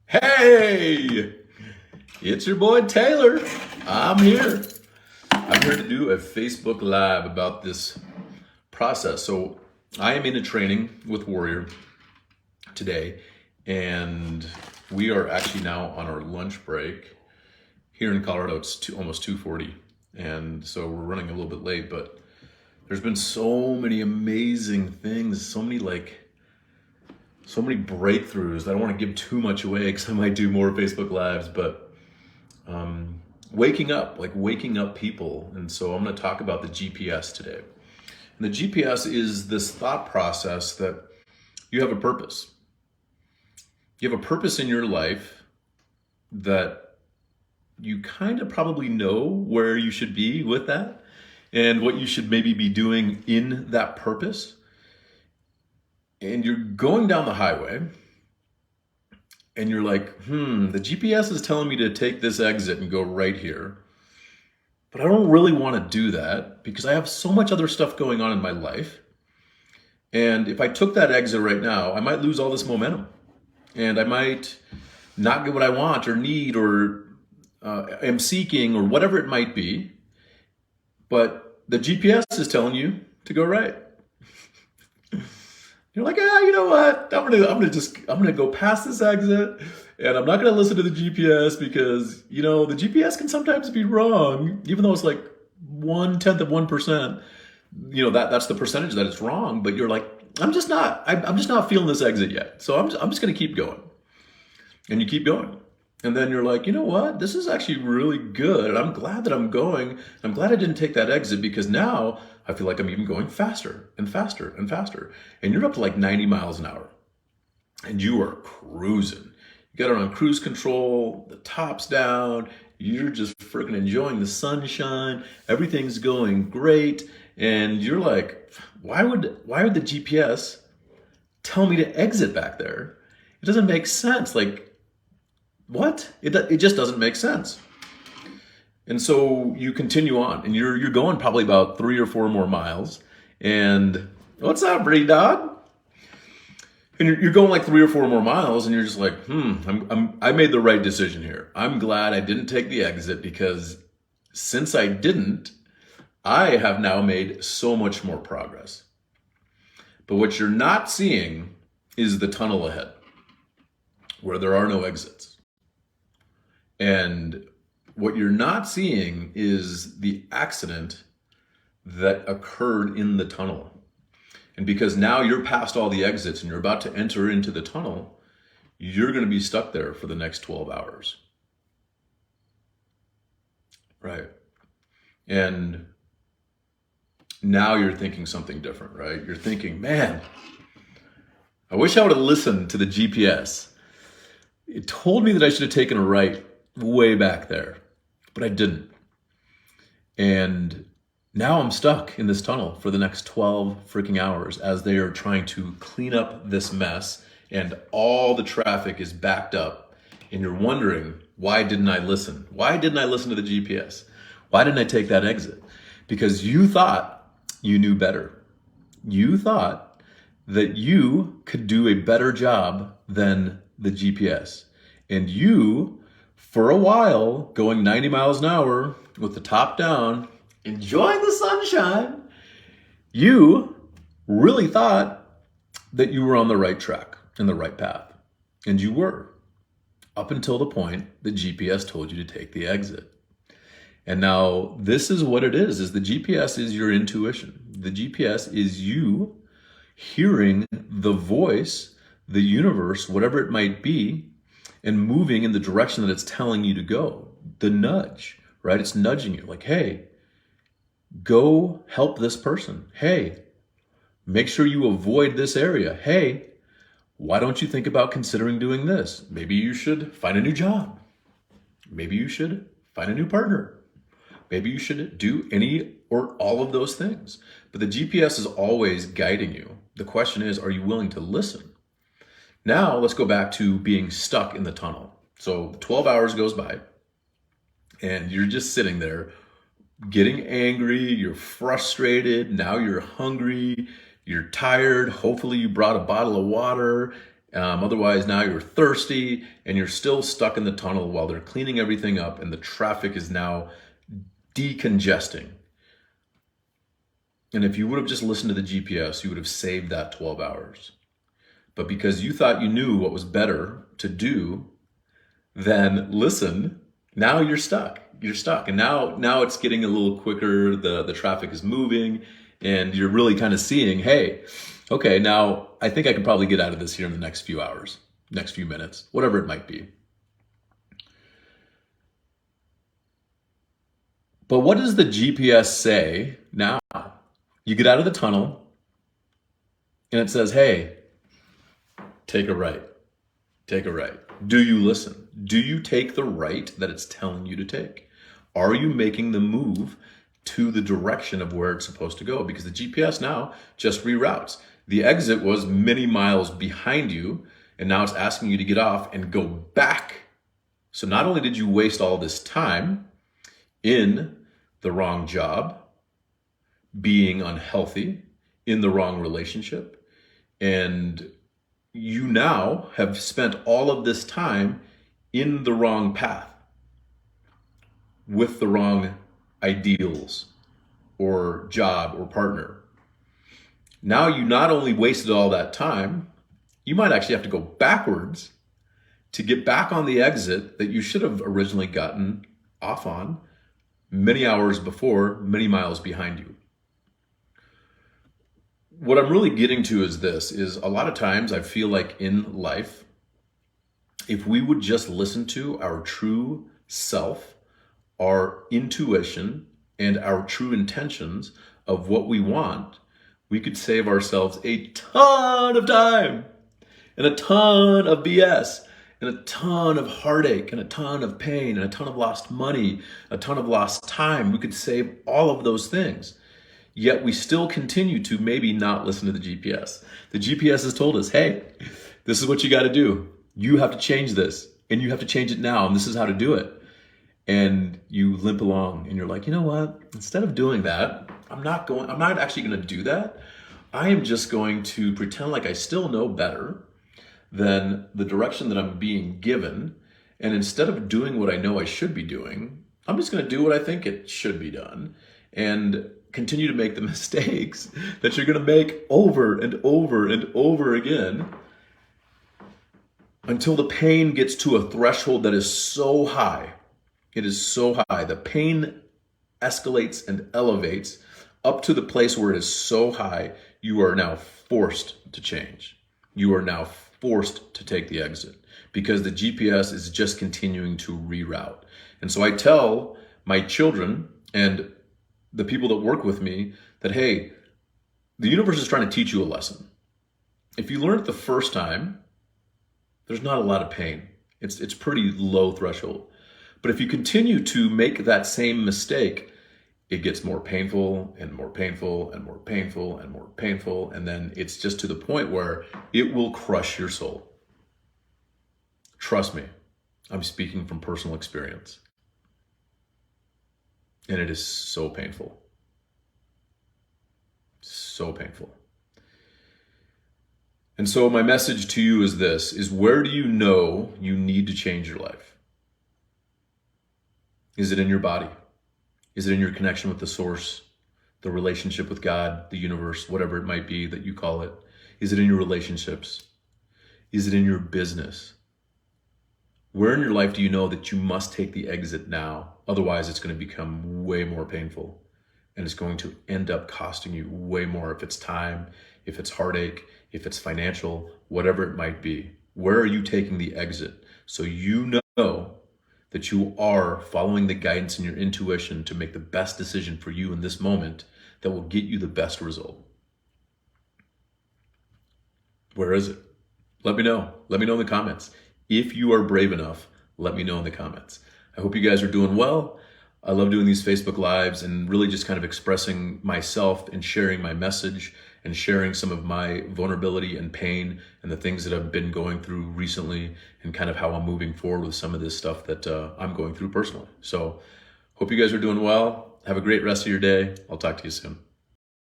Hey, it's your boy Taylor. I'm here. I'm here to do a Facebook Live about this process. So I am in a training with Warrior today, and we are actually now on our lunch break. Here in Colorado, it's almost 2:40, and so we're running a little bit late, but there's been so many amazing things, so many breakthroughs. I don't want to give too much away because I might do more Facebook Lives, but waking up people. And so I'm going to talk about the GPS today. And the GPS is this thought process that you have a purpose. You have a purpose in your life that you kind of probably know where you should be with that and what you should maybe be doing in that purpose. And you're going down the highway and you're like, the GPS is telling me to take this exit and go right here. But I don't really want to do that because I have so much other stuff going on in my life. And if I took that exit right now, I might lose all this momentum. And I might not get what I want or need or am seeking or whatever it might be. But the GPS is telling you to go right. You're like, you know what? I'm gonna go past this exit, and I'm not gonna listen to the GPS because the GPS can sometimes be wrong, even though it's like 1/10 of 1%. That's the percentage that it's wrong. But you're like, I'm just not feeling this exit yet, so I'm just gonna keep going, and you keep going. And then you're like, you know what? This is actually really good. And I'm glad that I'm going. I'm glad I didn't take that exit because now I feel like I'm even going faster and faster and faster. And you're up to like 90 miles an hour and you are cruising. You got it on cruise control, the top's down. You're just freaking enjoying the sunshine. Everything's going great. And you're like, why would the GPS tell me to exit back there? It doesn't make sense. Like, what? It just doesn't make sense. And so you continue on, and you're going probably about 3 or 4 more miles. And what's up, Bree Dog? And you're going like 3 or 4 more miles, and you're just like, I made the right decision here. I'm glad I didn't take the exit because since I didn't, I have now made so much more progress. But what you're not seeing is the tunnel ahead, where there are no exits. And what you're not seeing is the accident that occurred in the tunnel. And because now you're past all the exits and you're about to enter into the tunnel, you're going to be stuck there for the next 12 hours. Right. And now you're thinking something different, right? You're thinking, man, I wish I would have listened to the GPS. It told me that I should have taken a right way back there, but I didn't. And now I'm stuck in this tunnel for the next 12 freaking hours as they are trying to clean up this mess and all the traffic is backed up. And you're wondering, why didn't I listen? Why didn't I listen to the GPS? Why didn't I take that exit? Because you thought you knew better. You thought that you could do a better job than the GPS. And you, for a while, going 90 miles an hour with the top down, enjoying the sunshine, you really thought that you were on the right track and the right path. And you were, up until the point the GPS told you to take the exit. And now this is what it is the GPS is your intuition. The GPS is you hearing the voice, the universe, whatever it might be, and moving in the direction that it's telling you to go. The nudge, right? It's nudging you like, hey, go help this person. Hey, make sure you avoid this area. Hey, why don't you think about considering doing this? Maybe you should find a new job. Maybe you should find a new partner. Maybe you should do any or all of those things. But the GPS is always guiding you. The question is, are you willing to listen? Now let's go back to being stuck in the tunnel. So 12 hours goes by and you're just sitting there getting angry, you're frustrated, now you're hungry, you're tired, hopefully you brought a bottle of water, Otherwise, now you're thirsty and you're still stuck in the tunnel while they're cleaning everything up and the traffic is now decongesting. And if you would have just listened to the GPS, you would have saved that 12 hours. But because you thought you knew what was better to do than listen, now you're stuck. You're stuck. And now it's getting a little quicker. The traffic is moving and you're really kind of seeing, hey, okay, now I think I can probably get out of this here in the next few hours, next few minutes, whatever it might be. But what does the GPS say now? You get out of the tunnel and it says, hey, take a right. Take a right. Do you listen? Do you take the right that it's telling you to take? Are you making the move to the direction of where it's supposed to go? Because the GPS now just reroutes. The exit was many miles behind you, and now it's asking you to get off and go back. So not only did you waste all this time in the wrong job, being unhealthy, in the wrong relationship, and you now have spent all of this time in the wrong path with the wrong ideals or job or partner. Now you not only wasted all that time, you might actually have to go backwards to get back on the exit that you should have originally gotten off on many hours before, many miles behind you. What I'm really getting to is this, is a lot of times I feel like in life, if we would just listen to our true self, our intuition, and our true intentions of what we want, we could save ourselves a ton of time and a ton of BS and a ton of heartache and a ton of pain and a ton of lost money, a ton of lost time. We could save all of those things. Yet we still continue to maybe not listen to the GPS. The GPS has told us, hey, this is what you got to do. You have to change this and you have to change it now. And this is how to do it. And you limp along and you're like, you know what? Instead of doing that, I'm not actually going to do that. I am just going to pretend like I still know better than the direction that I'm being given. And instead of doing what I know I should be doing, I'm just going to do what I think it should be done and continue to make the mistakes that you're going to make over and over and over again until the pain gets to a threshold that is so high. It is so high. The pain escalates and elevates up to the place where it is so high, you are now forced to change. You are now forced to take the exit because the GPS is just continuing to reroute. And so I tell my children and the people that work with me that, hey, the universe is trying to teach you a lesson. If you learn it the first time, there's not a lot of pain. It's pretty low threshold. But if you continue to make that same mistake, it gets more painful and more painful and more painful and more painful. And then it's just to the point where it will crush your soul. Trust me, I'm speaking from personal experience. And it is so painful. So painful. And so my message to you is this, is where do you know you need to change your life? Is it in your body? Is it in your connection with the source, the relationship with God, the universe, whatever it might be that you call it? Is it in your relationships? Is it in your business? Where in your life do you know that you must take the exit now? Otherwise, it's going to become way more painful. And it's going to end up costing you way more if it's time, if it's heartache, if it's financial, whatever it might be. Where are you taking the exit? So you know that you are following the guidance in your intuition to make the best decision for you in this moment that will get you the best result. Where is it? Let me know. Let me know in the comments. If you are brave enough, let me know in the comments. I hope you guys are doing well. I love doing these Facebook Lives and really just kind of expressing myself and sharing my message and sharing some of my vulnerability and pain and the things that I've been going through recently and kind of how I'm moving forward with some of this stuff that I'm going through personally. So hope you guys are doing well. Have a great rest of your day. I'll talk to you soon.